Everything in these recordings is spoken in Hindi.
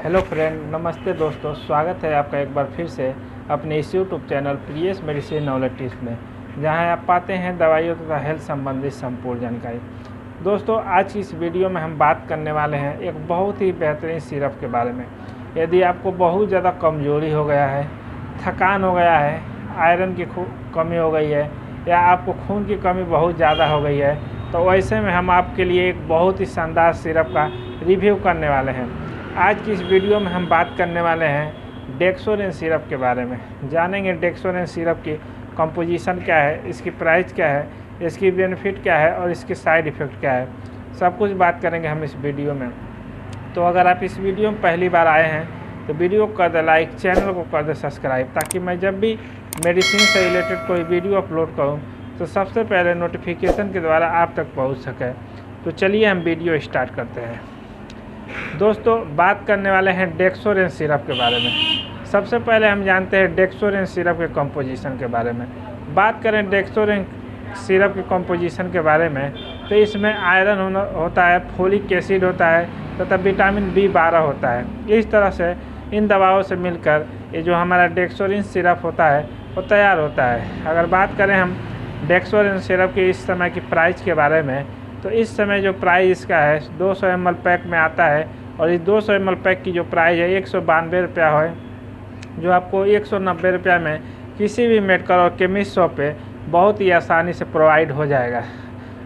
हेलो फ्रेंड, नमस्ते दोस्तों। स्वागत है आपका एक बार फिर से अपने इस यूट्यूब चैनल प्रियस मेडिसिन नॉलेज टिप्स में, जहां आप पाते हैं दवाइयों तथा हेल्थ संबंधित संपूर्ण जानकारी। दोस्तों, आज की इस वीडियो में हम बात करने वाले हैं एक बहुत ही बेहतरीन सिरप के बारे में। यदि आपको बहुत ज़्यादा कमज़ोरी हो गया है, थकान हो गया है, आयरन की कमी हो गई है या आपको खून की कमी बहुत ज़्यादा हो गई है, तो वैसे में हम आपके लिए एक बहुत ही शानदार सिरप का रिव्यू करने वाले हैं। आज की इस वीडियो में हम बात करने वाले हैं डेक्सोरेन सिरप के बारे में। जानेंगे डेक्सोरेन सिरप की कंपोजिशन क्या है, इसकी प्राइस क्या है, इसकी बेनिफिट क्या है और इसके साइड इफ़ेक्ट क्या है, सब कुछ बात करेंगे हम इस वीडियो में। तो अगर आप इस वीडियो में पहली बार आए हैं तो वीडियो को कर दे लाइक, चैनल को कर दे सब्सक्राइब, ताकि मैं जब भी मेडिसिन से रिलेटेड कोई वीडियो अपलोड करूँ तो सबसे पहले नोटिफिकेशन के द्वारा आप तक पहुँच सके। तो चलिए हम वीडियो स्टार्ट करते हैं। दोस्तों, बात करने वाले हैं डेक्सोरेन सिरप के बारे में। सबसे पहले हम जानते हैं डेक्सोरेन सिरप के कंपोजिशन के बारे में। बात करें डेक्सोरेन सिरप के कंपोजिशन के बारे में, तो इसमें आयरन होता है, फोलिक एसिड होता है तथा विटामिन B12 होता है। इस तरह से इन दवाओं से मिलकर ये जो हमारा डेक्सोरेन सिरप होता है वो तैयार होता है। अगर बात करें हम डेक्सोरेन सिरप की इस समय की प्राइस के बारे में, तो इस समय जो प्राइस इसका है 200 ml पैक में आता है, और इस 200 ml पैक की जो प्राइस है 192 रुपया है, जो आपको 190 रुपया में किसी भी मेडिकल और केमिस्ट शॉप पे बहुत ही आसानी से प्रोवाइड हो जाएगा।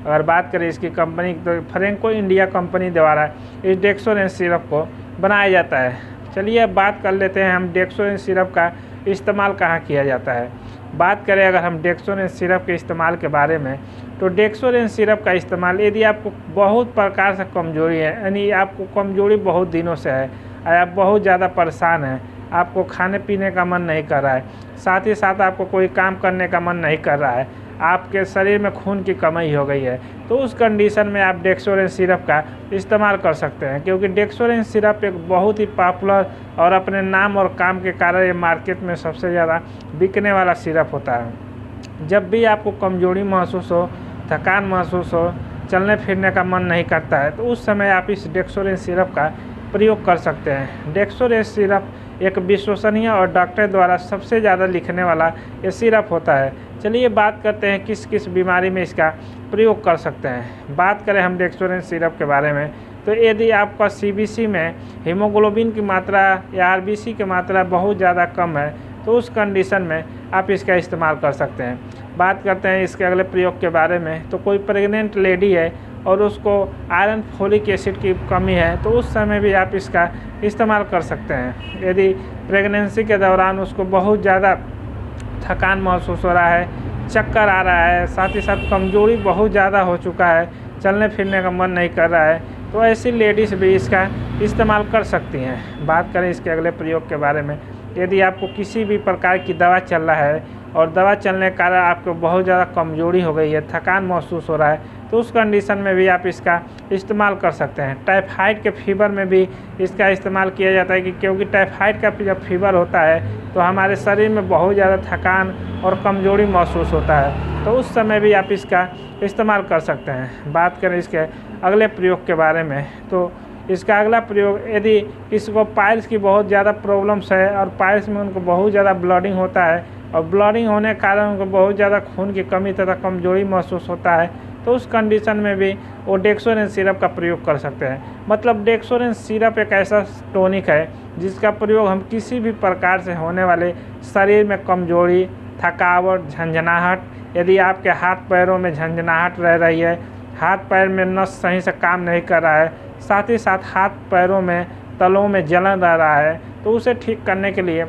अगर बात करें इसकी कंपनी, तो फ्रैंको इंडिया कंपनी द्वारा इस डेक्सोरेन सिरप को बनाया जाता है। चलिए अब बात कर लेते हैं हम डेक्सोरेन सिरप का इस्तेमाल कहाँ किया जाता है। बात करें अगर हम डेक्सोरेन सिरप के इस्तेमाल के बारे में, तो डेक्सोरेन सिरप का इस्तेमाल यदि आपको बहुत प्रकार से कमजोरी है, यानी आपको कमजोरी बहुत दिनों से है, आप बहुत ज़्यादा परेशान हैं, आपको खाने पीने का मन नहीं कर रहा है, साथ ही साथ आपको कोई काम करने का मन नहीं कर रहा है, आपके शरीर में खून की कमी हो गई है, तो उस कंडीशन में आप डेक्सोरेन सिरप का इस्तेमाल कर सकते हैं। क्योंकि डेक्सोरेन सिरप एक बहुत ही पॉपुलर और अपने नाम और काम के कारण ये मार्केट में सबसे ज़्यादा बिकने वाला सिरप होता है। जब भी आपको कमजोरी महसूस हो, थकान महसूस हो, चलने फिरने का मन नहीं करता है, तो उस समय आप इस डेक्सोरेन सिरप का प्रयोग कर सकते हैं। डेक्सोरेन सिरप एक विश्वसनीय और डॉक्टर द्वारा सबसे ज़्यादा लिखने वाला ये सिरप होता है। चलिए बात करते हैं किस किस बीमारी में इसका प्रयोग कर सकते हैं। बात करें हम डेक्सोरेन सिरप के बारे में, तो यदि आपका CBC में हीमोग्लोबिन की मात्रा या RBC की मात्रा बहुत ज़्यादा कम है, तो उस कंडीशन में आप इसका इस्तेमाल कर सकते हैं। बात करते हैं इसके अगले प्रयोग के बारे में, तो कोई प्रेग्नेंट लेडी है और उसको आयरन फोलिक एसिड की कमी है, तो उस समय भी आप इसका इस्तेमाल कर सकते हैं। यदि प्रेगनेंसी के दौरान उसको बहुत ज़्यादा थकान महसूस हो रहा है, चक्कर आ रहा है, साथ ही साथ कमजोरी बहुत ज़्यादा हो चुका है, चलने फिरने का मन नहीं कर रहा है, तो ऐसी लेडीज़ भी इसका इस्तेमाल कर सकती हैं। बात करें इसके अगले प्रयोग के बारे में, यदि आपको किसी भी प्रकार की दवा चल रहा है और दवा चलने के कारण आपको बहुत ज़्यादा कमजोरी हो गई है, थकान महसूस हो रहा है, तो उस कंडीशन में भी आप इसका इस्तेमाल कर सकते हैं। टाइफाइड के फीवर में भी इसका इस्तेमाल किया जाता है, कि क्योंकि टाइफाइड का जब फीवर होता है तो हमारे शरीर में बहुत ज़्यादा थकान और कमजोरी महसूस होता है, तो उस समय भी आप इसका इस्तेमाल कर सकते हैं। बात करें इसके अगले प्रयोग के बारे में, तो इसका अगला प्रयोग, यदि किसी को पाइल्स की बहुत ज़्यादा प्रॉब्लम्स है और पाइल्स में उनको बहुत ज़्यादा ब्लडिंग होता है, और ब्लडिंग होने के कारण उनको बहुत ज़्यादा खून की कमी तथा कमजोरी महसूस होता है, तो उस कंडीशन में भी वो डेक्सोरेन सिरप का प्रयोग कर सकते हैं। मतलब डेक्सोरेन सिरप एक ऐसा टॉनिक है जिसका प्रयोग हम किसी भी प्रकार से होने वाले शरीर में कमजोरी, थकावट, झंझनाहट, यदि आपके हाथ पैरों में झंझनाहट रह रही है, हाथ पैर में नस सही से काम नहीं कर रहा है, साथ ही साथ हाथ पैरों में तलों में जलन रह रहा है, तो उसे ठीक करने के लिए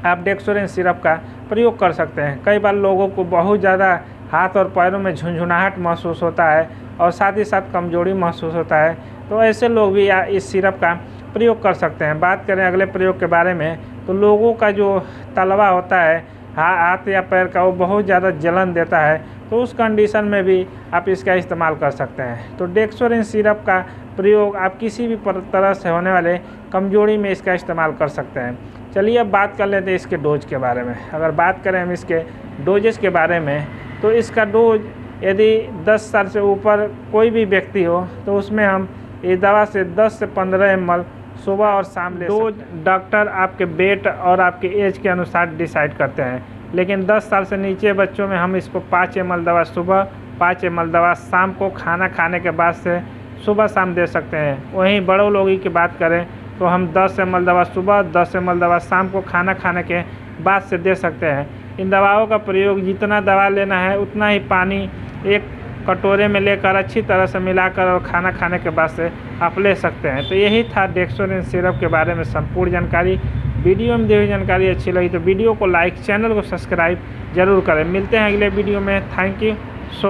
आप डेक्सोरेन सिरप का प्रयोग कर सकते हैं। कई बार लोगों को बहुत ज़्यादा हाथ और पैरों में झुंझुनाहट महसूस होता है और साथ ही साथ कमजोरी महसूस होता है, तो ऐसे लोग भी इस सिरप का प्रयोग कर सकते हैं। बात करें अगले प्रयोग के बारे में, तो लोगों का जो तलवा होता है हाथ या पैर का, वो बहुत ज़्यादा जलन देता है, तो उस कंडीशन में भी आप इसका इस्तेमाल कर सकते हैं। तो डेक्सोरेन सिरप का प्रयोग आप किसी भी तरह से होने वाले कमजोरी में इसका इस्तेमाल कर सकते हैं। चलिए अब बात कर लेते हैं इसके डोज के बारे में। अगर बात करें हम इसके डोजेस के बारे में, तो इसका डोज यदि 10 साल से ऊपर कोई भी व्यक्ति हो, तो उसमें हम ये दवा से 10 से 15 ml सुबह और शाम ले सकते हैं। डॉक्टर आपके वेट और आपके एज के अनुसार डिसाइड करते हैं, लेकिन 10 साल से नीचे बच्चों में हम इसको 5 ml दवा सुबह, 5 ml दवा शाम को खाना खाने के बाद से सुबह शाम दे सकते हैं। वहीं बड़ों लोगों की बात करें तो हम 10 ml दवा सुबह, 10 ml दवा शाम को खाना खाने के बाद से दे सकते हैं। इन दवाओं का प्रयोग जितना दवा लेना है उतना ही पानी एक कटोरे में लेकर अच्छी तरह से मिलाकर और खाना खाने के बाद से आप ले सकते हैं। तो यही था डेक्सोरेन सिरप के बारे में संपूर्ण जानकारी। वीडियो में दी हुई जानकारी अच्छी लगी तो वीडियो को लाइक, चैनल को सब्सक्राइब जरूर करें। मिलते हैं अगले वीडियो में। Thank you.